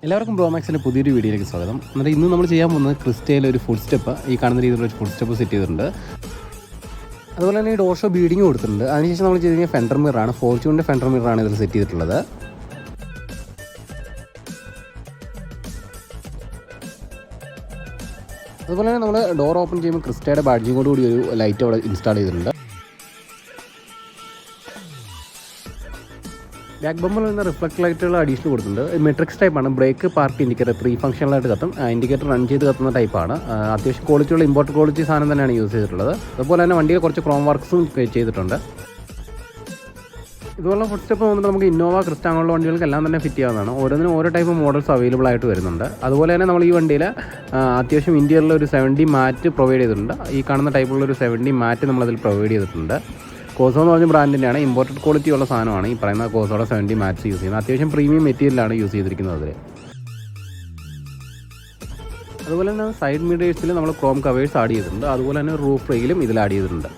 എല്ലാവർക്കും ബ്രോമാക്സിൻ്റെ പുതിയൊരു വീഡിയോയിലേക്ക് സ്വാഗതം. എന്നിട്ട് ഇന്ന് നമ്മൾ ചെയ്യാൻ പോകുന്നത് ക്രിസ്റ്റയിൽ ഒരു ഫുഡ് സ്റ്റെപ്പ്, ഈ കാണുന്ന രീതിയിലുള്ള ഒരു ഫുഡ് സ്റ്റെപ്പ് സെറ്റ് ചെയ്തിട്ടുണ്ട്. അതുപോലെ തന്നെ ഈ ഡോർ ഷോ ബീഡിങ് കൊടുത്തിട്ടുണ്ട്. അതിനുശേഷം നമ്മൾ ചെയ്ത് കഴിഞ്ഞാൽ ഫെൻഡർ മിററാണ്, ഫോർച്യൂണിൻ്റെ ഫെൻഡർ മിററാണ് ഇതിൽ സെറ്റ് ചെയ്തിട്ടുള്ളത്. അതുപോലെ തന്നെ നമ്മൾ ഡോർ ഓപ്പൺ ചെയ്യുമ്പോൾ ക്രിസ്റ്റയുടെ ബാഡ്ജിങ്ങോട് കൂടി ഒരു ലൈറ്റ് അവിടെ ഇൻസ്റ്റാൾ ചെയ്തിട്ടുണ്ട്. ബാക്ക് ബമ്പറിൽ നിന്ന് റിഫ്ലക്ട് ലൈറ്റുകൾ അഡീഷണൽ കൊടുത്തിട്ടുണ്ട്. മെട്രിക്സ് ടൈപ്പാണ്. ബ്രേക്ക് പാർക്ക് ഇൻഡിക്കേറ്റർ 3 ഫംഗ്ഷനിലായിട്ട് കത്തും. ഇൻഡിക്കേറ്റർ റൺ ചെയ്ത് കത്തുന്ന ടൈപ്പാണ്. അത്യാവശ്യം ക്വാളിറ്റിയുള്ള ഇമ്പോർട്ടഡ് ക്വാളിറ്റി സാധനം തന്നെയാണ് യൂസ് ചെയ്തിട്ടുള്ളത്. അതുപോലെ തന്നെ വണ്ടിയിൽ കുറച്ച് ക്രോം വർക്ക്സും ചെയ്തിട്ടുണ്ട്. ഇതുപോലെ ഫുഡ് സ്റ്റെപ്പ് വന്നിട്ട് നമുക്ക് ഇന്നോവ ക്രിസ്റ്റ അങ്ങനെയുള്ള വണ്ടികൾക്ക് എല്ലാം തന്നെ ഫിറ്റ് ചെയ്യാവുന്നതാണ്. ഓരോന്നിനും ഓരോ ടൈപ്പ് മോഡൽസ് അവൈലബിൾ ആയിട്ട് വരുന്നുണ്ട്. അതുപോലെ തന്നെ നമ്മൾ ഈ വണ്ടിയിൽ അത്യാവശ്യം ഇന്ത്യയിലുള്ള ഒരു 70 മാറ്റ് പ്രൊവൈഡ് ചെയ്തിട്ടുണ്ട്. ഈ കാണുന്ന ടൈപ്പുള്ള ഒരു 70 മാറ്റ് നമ്മളതിൽ പ്രൊവൈഡ് ചെയ്തിട്ടുണ്ട്. കോസോ എന്ന് പറഞ്ഞ ബ്രാൻഡിൻ്റെയാണ്, ഇമ്പോർട്ടഡ് ക്വാളിറ്റി ഉള്ള സാധനമാണ് ഈ പറയുന്ന കോസോയുടെ 70 മാറ്റ്സ് യൂസ് ചെയ്യുന്നത്. അത്യാവശ്യം പ്രീമിയം മെറ്റീരിയലാണ് യൂസ് ചെയ്തിരിക്കുന്നത് അതിൽ. അതുപോലെ തന്നെ സൈഡ് മിറേഴ്സിൽ നമ്മൾ ക്രോം കവേഴ്സ് ആഡ് ചെയ്തിട്ടുണ്ട്. അതുപോലെ തന്നെ റൂഫ് റെയിലും ഇതിൽ ആഡ് ചെയ്തിട്ടുണ്ട്.